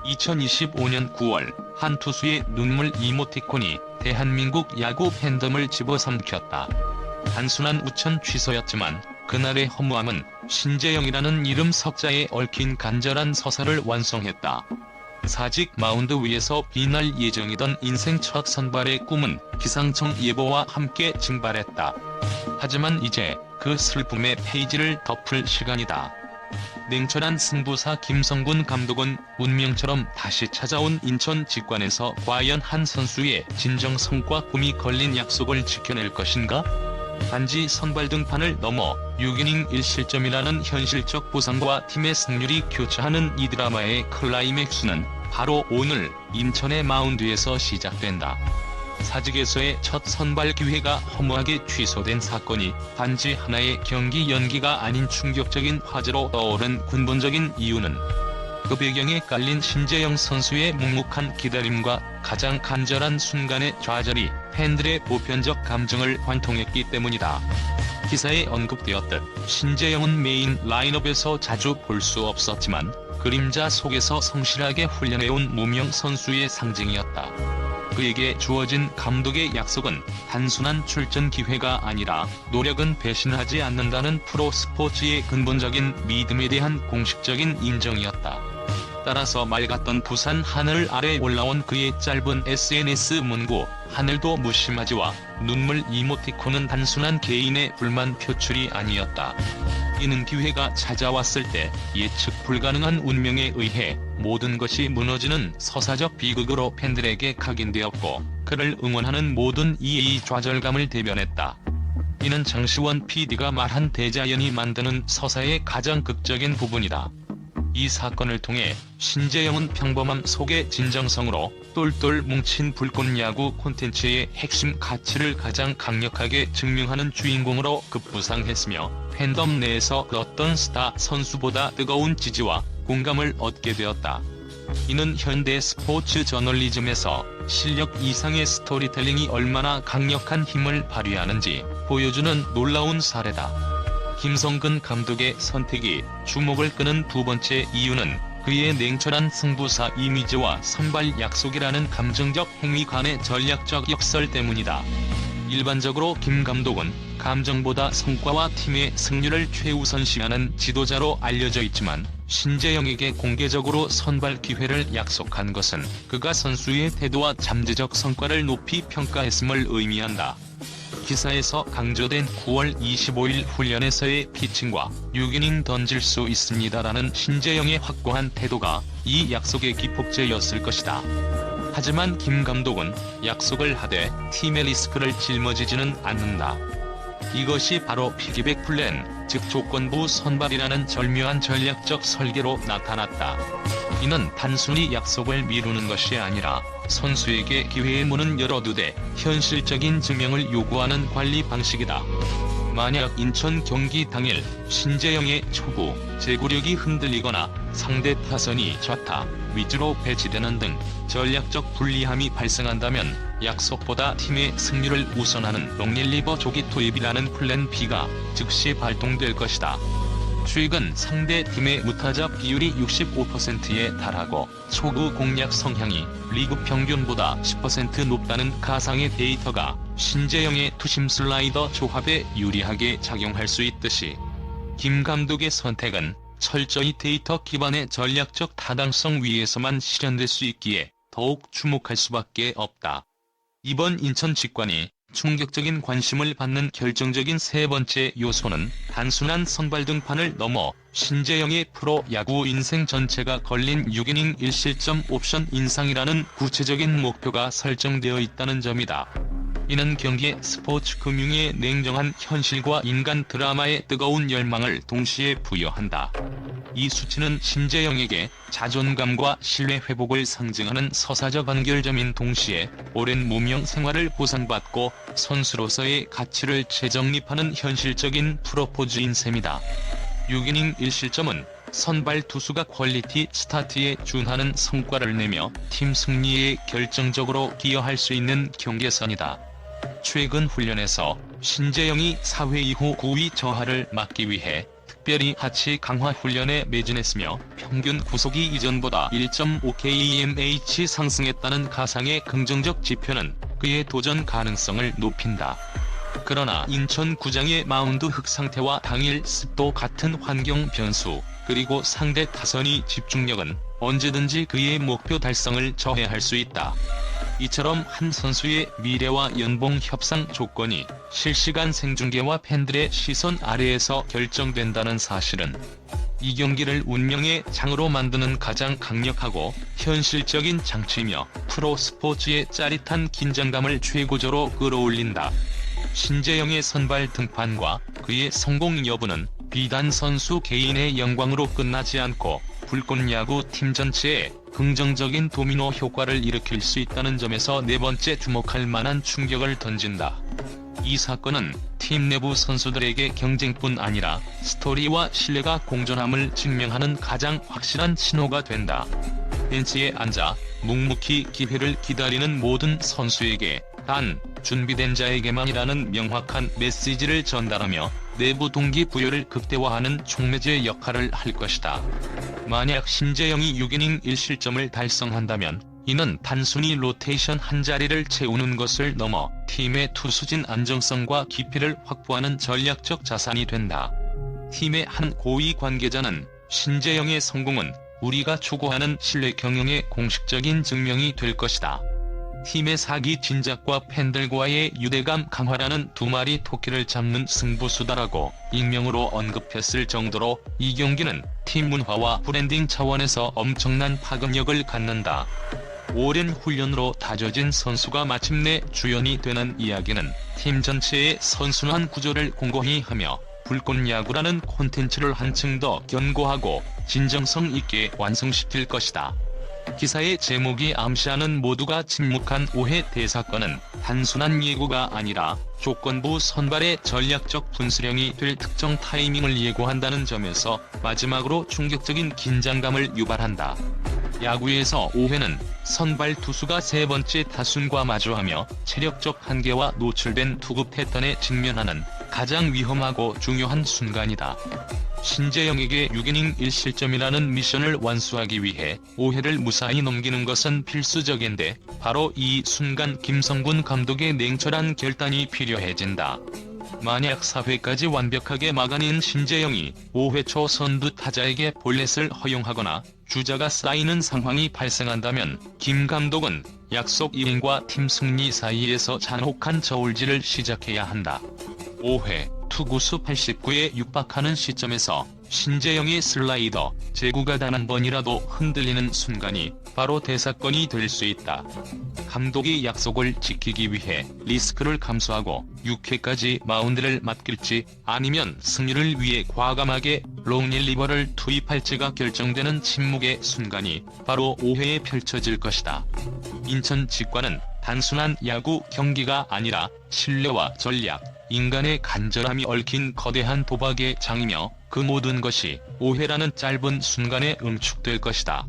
2025년 9월 한 투수의 눈물 이모티콘이 대한민국 야구 팬덤을 집어삼켰다. 단순한 우천 취소였지만 그날의 허무함은 신재영이라는 이름 석자에 얽힌 간절한 서사를 완성했다. 사직 마운드 위에서 빛날 예정이던 인생 첫 선발의 꿈은 기상청 예보와 함께 증발했다. 하지만 이제 그 슬픔의 페이지를 덮을 시간이다. 냉철한 승부사 김성군 감독은 운명처럼 다시 찾아온 인천 직관에서 과연 한 선수의 진정성과 꿈이 걸린 약속을 지켜낼 것인가? 단지 선발 등판을 넘어 6이닝 1실점이라는 현실적 보상과 팀의 승률이 교차하는 이 드라마의 클라이맥스는 바로 오늘 인천의 마운드에서 시작된다. 사직에서의 첫 선발 기회가 허무하게 취소된 사건이 단지 하나의 경기 연기가 아닌 충격적인 화제로 떠오른 근본적인 이유는 그 배경에 깔린 신재영 선수의 묵묵한 기다림과 가장 간절한 순간의 좌절이 팬들의 보편적 감정을 관통했기 때문이다. 기사에 언급되었듯 신재영은 메인 라인업에서 자주 볼 수 없었지만 그림자 속에서 성실하게 훈련해온 무명 선수의 상징이었다. 그에게 주어진 감독의 약속은 단순한 출전 기회가 아니라 노력은 배신하지 않는다는 프로 스포츠의 근본적인 믿음에 대한 공식적인 인정이었다. 따라서 맑았던 부산 하늘 아래 올라온 그의 짧은 SNS 문구 하늘도 무심하지와 눈물 이모티콘은 단순한 개인의 불만 표출이 아니었다. 이는 기회가 찾아왔을 때 예측 불가능한 운명에 의해 모든 것이 무너지는 서사적 비극으로 팬들에게 각인되었고 그를 응원하는 모든 이의 좌절감을 대변했다. 이는 장시원 PD가 말한 대자연이 만드는 서사의 가장 극적인 부분이다. 이 사건을 통해 신재영은 평범함 속의 진정성으로 똘똘 뭉친 불꽃 야구 콘텐츠의 핵심 가치를 가장 강력하게 증명하는 주인공으로 급부상했으며 팬덤 내에서 그 어떤 스타 선수보다 뜨거운 지지와 공감을 얻게 되었다. 이는 현대 스포츠 저널리즘에서 실력 이상의 스토리텔링이 얼마나 강력한 힘을 발휘하는지 보여주는 놀라운 사례다. 김성근 감독의 선택이 주목을 끄는 두 번째 이유는 그의 냉철한 승부사 이미지와 선발 약속이라는 감정적 행위 간의 전략적 역설 때문이다. 일반적으로 김 감독은 감정보다 성과와 팀의 승률을 최우선시하는 지도자로 알려져 있지만 신재영에게 공개적으로 선발 기회를 약속한 것은 그가 선수의 태도와 잠재적 성과를 높이 평가했음을 의미한다. 기사에서 강조된 9월 25일 훈련에서의 피칭과 6이닝 던질 수 있습니다라는 신재영의 확고한 태도가 이 약속의 기폭제였을 것이다. 하지만 김 감독은 약속을 하되 팀의 리스크를 짊어지지는 않는다. 이것이 바로 피기백 플랜, 즉 조건부 선발이라는 절묘한 전략적 설계로 나타났다. 이는 단순히 약속을 미루는 것이 아니라 선수에게 기회의 문은 열어두되 현실적인 증명을 요구하는 관리 방식이다. 만약 인천 경기 당일 신재영의 초구, 제구력이 흔들리거나 상대 타선이 좌타, 위주로 배치되는 등 전략적 불리함이 발생한다면 약속보다 팀의 승리를 우선하는 롱릴리버 조기 투입이라는 플랜 B가 즉시 발동될 것이다. 최근 상대 팀의 무타자 비율이 65%에 달하고 초구 공략 성향이 리그 평균보다 10% 높다는 가상의 데이터가 신재영의 투심 슬라이더 조합에 유리하게 작용할 수 있듯이 김 감독의 선택은 철저히 데이터 기반의 전략적 타당성 위에서만 실현될 수 있기에 더욱 주목할 수밖에 없다. 이번 인천 직관이 충격적인 관심을 받는 결정적인 세 번째 요소는 단순한 선발 등판을 넘어 신재영의 프로 야구 인생 전체가 걸린 6이닝 1실점 옵션 인상이라는 구체적인 목표가 설정되어 있다는 점이다. 이는 경기의 스포츠 금융의 냉정한 현실과 인간 드라마의 뜨거운 열망을 동시에 부여한다. 이 수치는 신재영에게 자존감과 신뢰 회복을 상징하는 서사적 연결점인 동시에 오랜 무명 생활을 보상받고 선수로서의 가치를 재정립하는 현실적인 프로포즈인 셈이다. 6이닝 1실점은 선발 투수가 퀄리티 스타트에 준하는 성과를 내며 팀 승리에 결정적으로 기여할 수 있는 경계선이다. 최근 훈련에서 신재영이 4회 이후 9위 저하를 막기 위해 특별히 하치 강화 훈련에 매진했으며 평균 구속이 이전보다 1.5kmh 상승했다는 가상의 긍정적 지표는 그의 도전 가능성을 높인다. 그러나 인천구장의 마운드 흙 상태와 당일 습도 같은 환경 변수, 그리고 상대 타선의 집중력은 언제든지 그의 목표 달성을 저해할 수 있다. 이처럼 한 선수의 미래와 연봉 협상 조건이 실시간 생중계와 팬들의 시선 아래에서 결정된다는 사실은 이 경기를 운명의 장으로 만드는 가장 강력하고 현실적인 장치이며 프로 스포츠의 짜릿한 긴장감을 최고조로 끌어올린다. 신재영의 선발 등판과 그의 성공 여부는 비단 선수 개인의 영광으로 끝나지 않고 불꽃야구 팀 전체에 긍정적인 도미노 효과를 일으킬 수 있다는 점에서 네 번째 주목할 만한 충격을 던진다. 이 사건은 팀 내부 선수들에게 경쟁뿐 아니라 스토리와 신뢰가 공존함을 증명하는 가장 확실한 신호가 된다. 벤치에 앉아 묵묵히 기회를 기다리는 모든 선수에게 단 준비된 자에게만이라는 명확한 메시지를 전달하며 내부 동기부여를 극대화하는 촉매제 역할을 할 것이다. 만약 신재영이 6이닝 1실점을 달성한다면 이는 단순히 로테이션 한 자리를 채우는 것을 넘어 팀의 투수진 안정성과 깊이를 확보하는 전략적 자산이 된다. 팀의 한 고위 관계자는 신재영의 성공은 우리가 추구하는 신뢰 경영의 공식적인 증명이 될 것이다. 팀의 사기 진작과 팬들과의 유대감 강화라는 두 마리 토끼를 잡는 승부수다라고 익명으로 언급했을 정도로 이 경기는 팀 문화와 브랜딩 차원에서 엄청난 파급력을 갖는다. 오랜 훈련으로 다져진 선수가 마침내 주연이 되는 이야기는 팀 전체의 선순환 구조를 공고히 하며 불꽃야구라는 콘텐츠를 한층 더 견고하고 진정성 있게 완성시킬 것이다. 기사의 제목이 암시하는 모두가 침묵한 오해 대사건은 단순한 예고가 아니라 조건부 선발의 전략적 분수령이 될 특정 타이밍을 예고한다는 점에서 마지막으로 충격적인 긴장감을 유발한다. 야구에서 오해는 선발 투수가 세 번째 타순과 마주하며 체력적 한계와 노출된 투구 패턴에 직면하는 가장 위험하고 중요한 순간이다. 신재영에게 6이닝 1실점이라는 미션을 완수하기 위해 오해를 무사히 넘기는 것은 필수적인데 바로 이 순간 김성군 감독의 냉철한 결단이 필요해진다. 만약 4회까지 완벽하게 막아낸 신재영이 5회 초 선두 타자에게 볼넷을 허용하거나 주자가 쌓이는 상황이 발생한다면 김 감독은 약속 이닝과 팀 승리 사이에서 잔혹한 저울질을 시작해야 한다. 5회 투구수 89에 육박하는 시점에서 신재영의 슬라이더 제구가 단 한 번이라도 흔들리는 순간이 바로 대사건이 될 수 있다. 감독이 약속을 지키기 위해 리스크를 감수하고 6회까지 마운드를 맡길지 아니면 승리를 위해 과감하게 롱릴리버를 투입할지가 결정되는 침묵의 순간이 바로 5회에 펼쳐질 것이다. 인천 직관은 단순한 야구 경기가 아니라 신뢰와 전략, 인간의 간절함이 얽힌 거대한 도박의 장이며 그 모든 것이 5회라는 짧은 순간에 응축될 것이다.